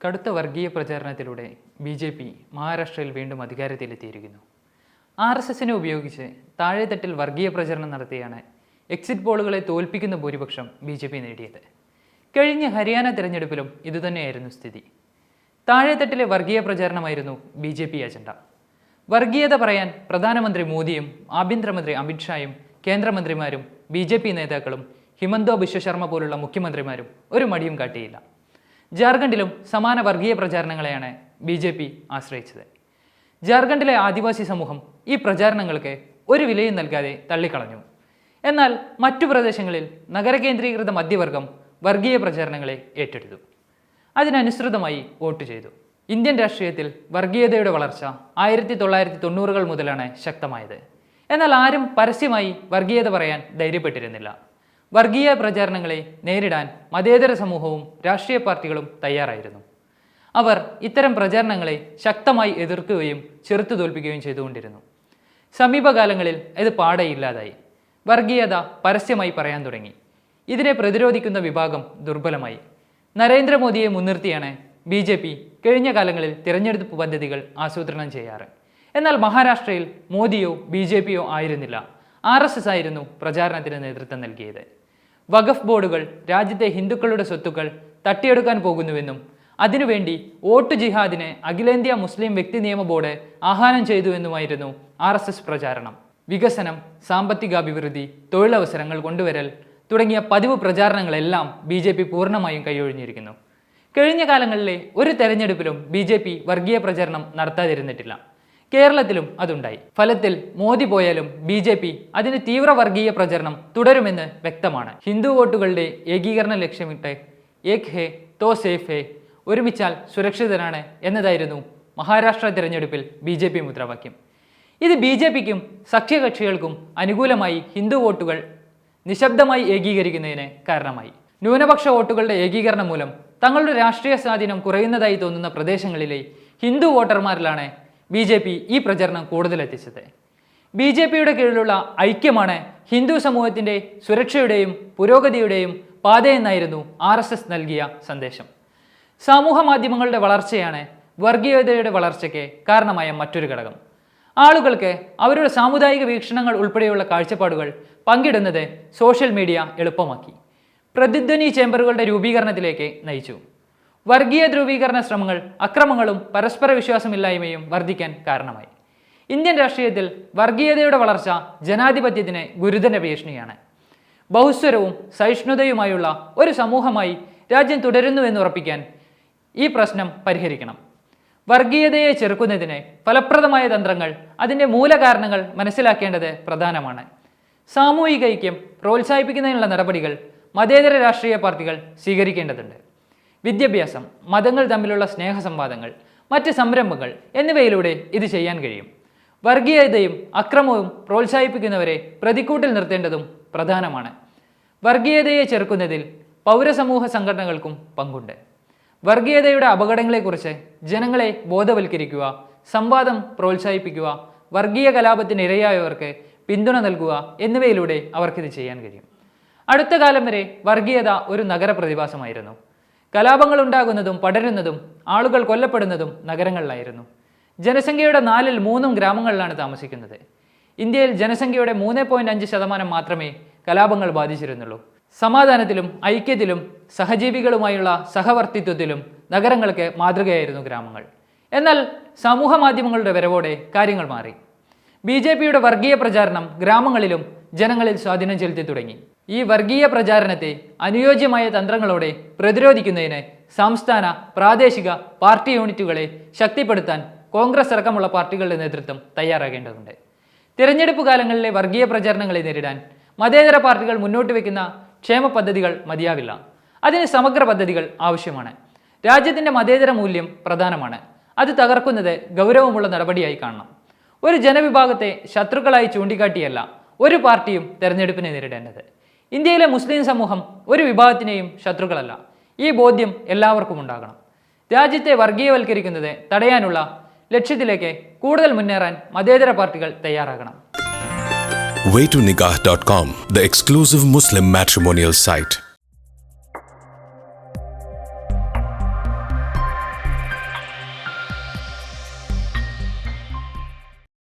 കടുത്ത വർഗീയ പ്രചാരണത്തിലൂടെ ബി.ജെ.പി. മഹാരാഷ്ട്രയിൽ വീണ്ടും അധികാരത്തിലെത്തിയിരിക്കുന്നു. RSSനെ ഉപയോഗിച്ച് താഴെത്തട്ടിൽ വർഗീയ പ്രചരണം നടത്തിയാണ് എക്സിറ്റ് പോളുകളെ തോൽപ്പിക്കുന്ന ഭൂരിപക്ഷം ബി.ജെ.പി. നേടിയത്. കഴിഞ്ഞ ഹരിയാന തിരഞ്ഞെടുപ്പിലും ഇതുതന്നെയായിരുന്നു സ്ഥിതി. താഴെത്തട്ടിലെ വർഗീയ പ്രചാരണമായിരുന്നു ബി.ജെ.പി. അജണ്ട. വർഗീയത പറയാൻ പ്രധാനമന്ത്രി മോദിയും ആഭ്യന്തരമന്ത്രി അമിത്ഷായും കേന്ദ്രമന്ത്രിമാരും ബി.ജെ.പി. നേതാക്കളും ഹിമന്ത ബിശ്വ ശർമ്മ പോലുള്ള മുഖ്യമന്ത്രിമാരും ഒരു മടിയും കാട്ടിയില്ല. ജാർഖണ്ഡിലും സമാന വർഗീയ പ്രചാരണങ്ങളെയാണ് ബി.ജെ.പി. ആശ്രയിച്ചത്. ജാർഖണ്ഡിലെ ആദിവാസി സമൂഹം ഈ പ്രചാരണങ്ങൾക്ക് ഒരു വിലയും നൽകാതെ തള്ളിക്കളഞ്ഞു. എന്നാൽ മറ്റു പ്രദേശങ്ങളിൽ നഗരകേന്ദ്രീകൃത മധ്യവർഗം വർഗീയ പ്രചാരണങ്ങളെ ഏറ്റെടുത്തു. അതിനനുസൃതമായി വോട്ട് ചെയ്തു. ഇന്ത്യൻ രാഷ്ട്രീയത്തിൽ വർഗീയതയുടെ വളർച്ച 1990-കൾ മുതലാണ് ശക്തമായത്. എന്നാൽ ആരും പരസ്യമായി വർഗീയത പറയാൻ ധൈര്യപ്പെട്ടിരുന്നില്ല. വർഗീയ പ്രചാരണങ്ങളെ നേരിടാൻ മതേതര സമൂഹവും രാഷ്ട്രീയ പാർട്ടികളും തയ്യാറായിരുന്നു. അവർ ഇത്തരം പ്രചാരണങ്ങളെ ശക്തമായി എതിർക്കുകയും ചെറുത്തു തോൽപ്പിക്കുകയും ചെയ്തുകൊണ്ടിരുന്നു. സമീപകാലങ്ങളിൽ ഇത് പാടെ ഇല്ലാതായി. വർഗീയത പരസ്യമായി പറയാൻ തുടങ്ങി. ഇതിനെ പ്രതിരോധിക്കുന്ന വിഭാഗം ദുർബലമായി. നരേന്ദ്രമോദിയെ മുൻനിർത്തിയാണ് ബി.ജെ.പി. കഴിഞ്ഞ കാലങ്ങളിൽ തിരഞ്ഞെടുപ്പ് പദ്ധതികൾ ആസൂത്രണം ചെയ്യാറ്. എന്നാൽ മഹാരാഷ്ട്രയിൽ മോദിയോ ബി.ജെ.പിയോ ആയിരുന്നില്ല, RSS ആയിരുന്നു പ്രചാരണത്തിന് നേതൃത്വം നൽകിയത്. വഖഫ് ബോർഡുകൾ രാജ്യത്തെ ഹിന്ദുക്കളുടെ സ്വത്തുക്കൾ തട്ടിയെടുക്കാൻ പോകുന്നുവെന്നും അതിനുവേണ്ടി വോട്ട് ജിഹാദിന് അഖിലേന്ത്യാ മുസ്ലിം വ്യക്തി നിയമ ബോർഡ് ആഹ്വാനം ചെയ്തുവെന്നുമായിരുന്നു RSS പ്രചാരണം. വികസനം, സാമ്പത്തികാഭിവൃദ്ധി, തൊഴിലവസരങ്ങൾ കൊണ്ടുവരൽ തുടങ്ങിയ പതിവ് പ്രചാരണങ്ങളെല്ലാം ബി.ജെ.പി. പൂർണ്ണമായും കൈയൊഴിഞ്ഞിരിക്കുന്നു. കഴിഞ്ഞ കാലങ്ങളിലെ ഒരു തെരഞ്ഞെടുപ്പിലും ബി.ജെ.പി. വർഗീയ പ്രചരണം നടത്താതിരുന്നിട്ടില്ല. കേരളത്തിലും അതുണ്ടായി. ഫലത്തിൽ മോദി പോയാലും ബി.ജെ.പി. അതിന് തീവ്ര വർഗീയ പ്രചരണം തുടരുമെന്ന് വ്യക്തമാണ്. ഹിന്ദു വോട്ടുകളുടെ ഏകീകരണം ലക്ഷ്യമിട്ട് ഏക് ഹേ തോ സേഫ് ഹേ, ഒരുമിച്ചാൽ സുരക്ഷിതനാണ് എന്നതായിരുന്നു മഹാരാഷ്ട്ര തിരഞ്ഞെടുപ്പിൽ ബി.ജെ.പി. മുദ്രാവാക്യം. ഇത് ബി.ജെ.പിക്കും സഖ്യകക്ഷികൾക്കും അനുകൂലമായി ഹിന്ദു വോട്ടുകൾ നിശബ്ദമായി ഏകീകരിക്കുന്നതിന് കാരണമായി. ന്യൂനപക്ഷ വോട്ടുകളുടെ ഏകീകരണം മൂലം തങ്ങളുടെ രാഷ്ട്രീയ സ്വാധീനം കുറയുന്നതായി തോന്നുന്ന പ്രദേശങ്ങളിലെ ഹിന്ദു വോട്ടർമാരിലാണ് ബി.ജെ.പി. ഈ പ്രചരണം കൂടുതലെത്തിച്ചത്. ബി.ജെ.പിയുടെ കീഴിലുള്ള ഐക്യമാണ് ഹിന്ദു സമൂഹത്തിൻ്റെ സുരക്ഷയുടെയും പുരോഗതിയുടെയും പാതയെന്നായിരുന്നു RSS നൽകിയ സന്ദേശം. സമൂഹ മാധ്യമങ്ങളുടെ വളർച്ചയാണ് വർഗീയതയുടെ വളർച്ചയ്ക്ക് കാരണമായ മറ്റൊരു ഘടകം. ആളുകൾക്ക് അവരുടെ സാമുദായിക വീക്ഷണങ്ങൾ ഉൾപ്പെടെയുള്ള കാഴ്ചപ്പാടുകൾ പങ്കിടുന്നത് സോഷ്യൽ മീഡിയ എളുപ്പമാക്കി. പ്രതിധ്വനി ചേംബറുകളുടെ രൂപീകരണത്തിലേക്ക് നയിച്ചു. വർഗീയ ധ്രുവീകരണ ശ്രമങ്ങൾ അക്രമങ്ങളും പരസ്പര വിശ്വാസമില്ലായ്മയും വർദ്ധിക്കാൻ കാരണമായി. ഇന്ത്യൻ രാഷ്ട്രീയത്തിൽ വർഗീയതയുടെ വളർച്ച ജനാധിപത്യത്തിന് ഗുരുതര ഭീഷണിയാണ്. ബഹുസ്വരവും സഹിഷ്ണുതയുമായുള്ള ഒരു സമൂഹമായി രാജ്യം തുടരുന്നുവെന്ന് ഉറപ്പിക്കാൻ ഈ പ്രശ്നം പരിഹരിക്കണം. വർഗീയതയെ ചെറുക്കുന്നതിന് ഫലപ്രദമായ തന്ത്രങ്ങൾ, അതിൻ്റെ മൂലകാരണങ്ങൾ മനസ്സിലാക്കേണ്ടത് പ്രധാനമാണ്. സാമൂഹിക ഐക്യം പ്രോത്സാഹിപ്പിക്കുന്നതിനുള്ള നടപടികൾ മതേതര രാഷ്ട്രീയ പാർട്ടികൾ സ്വീകരിക്കേണ്ടതുണ്ട്. വിദ്യാഭ്യാസം, മതങ്ങൾ തമ്മിലുള്ള സ്നേഹസംവാദങ്ങൾ, മറ്റ് സംരംഭങ്ങൾ എന്നിവയിലൂടെ ഇത് ചെയ്യാൻ കഴിയും. വർഗീയതയും അക്രമവും പ്രോത്സാഹിപ്പിക്കുന്നവരെ പ്രതിക്കൂട്ടിൽ നിർത്തേണ്ടതും പ്രധാനമാണ്. വർഗീയതയെ ചെറുക്കുന്നതിൽ പൗരസമൂഹ സംഘടനകൾക്കും പങ്കുണ്ട്. വർഗീയതയുടെ അപകടങ്ങളെക്കുറിച്ച് ജനങ്ങളെ ബോധവൽക്കരിക്കുക, സംവാദം പ്രോത്സാഹിപ്പിക്കുക, വർഗീയ കലാപത്തിന് ഇരയായവർക്ക് പിന്തുണ നൽകുക എന്നിവയിലൂടെ അവർക്കിത് ചെയ്യാൻ കഴിയും. അടുത്ത കാലം വരെ വർഗീയത ഒരു നഗര പ്രതിഭാസമായിരുന്നു. കലാപങ്ങൾ ഉണ്ടാകുന്നതും പടരുന്നതും ആളുകൾ കൊല്ലപ്പെടുന്നതും നഗരങ്ങളിലായിരുന്നു. ജനസംഖ്യയുടെ 4/3 ഗ്രാമങ്ങളിലാണ് താമസിക്കുന്നത്. ഇന്ത്യയിൽ ജനസംഖ്യയുടെ 3.5% മാത്രമേ കലാപങ്ങൾ ബാധിച്ചിരുന്നുള്ളൂ. സമാധാനത്തിലും ഐക്യത്തിലും സഹജീവികളുമായുള്ള സഹവർത്തിത്വത്തിലും നഗരങ്ങൾക്ക് മാതൃകയായിരുന്നു ഗ്രാമങ്ങൾ. എന്നാൽ സമൂഹ മാധ്യമങ്ങളുടെ വരവോടെ കാര്യങ്ങൾ മാറി. ബി.ജെ.പിയുടെ വർഗീയ പ്രചാരണം ഗ്രാമങ്ങളിലും ജനങ്ങളിൽ സ്വാധീനം ചെലുത്തി തുടങ്ങി. ഈ വർഗീയ പ്രചാരണത്തെ അനുയോജ്യമായ തന്ത്രങ്ങളോടെ പ്രതിരോധിക്കുന്നതിന് സംസ്ഥാന, പ്രാദേശിക പാർട്ടി യൂണിറ്റുകളെ ശക്തിപ്പെടുത്താൻ കോൺഗ്രസ് അടക്കമുള്ള പാർട്ടികളുടെ നേതൃത്വം തയ്യാറാകേണ്ടതുണ്ട്. തിരഞ്ഞെടുപ്പ് കാലങ്ങളിലെ വർഗീയ പ്രചാരണങ്ങളെ നേരിടാൻ മതേതര പാർട്ടികൾ മുന്നോട്ട് വയ്ക്കുന്ന ക്ഷേമ പദ്ധതികൾ മതിയാവില്ല. അതിന് സമഗ്ര പദ്ധതികൾ ആവശ്യമാണ്. രാജ്യത്തിൻ്റെ മതേതര മൂല്യം പ്രധാനമാണ്. അത് തകർക്കുന്നത് ഗൗരവമുള്ള നടപടിയായി കാണണം. ഒരു ജനവിഭാഗത്തെ ശത്രുക്കളായി ചൂണ്ടിക്കാട്ടിയല്ല ഒരു പാർട്ടിയും തെരഞ്ഞെടുപ്പിനെ നേരിടേണ്ടത്. ഇന്ത്യയിലെ മുസ്ലിം സമൂഹം ഒരു വിഭാഗത്തിനെയും ശത്രുക്കളല്ല. ഈ ബോധ്യം എല്ലാവർക്കും ഉണ്ടാകണം. രാജ്യത്തെ വർഗീയവൽക്കരിക്കുന്നത് തടയാനുള്ള ലക്ഷ്യത്തിലേക്ക് കൂടുതൽ മുന്നേറാൻ മതേതര പാർട്ടികൾ തയ്യാറാകണം. waytonikah.com, the exclusive Muslim matrimonial site.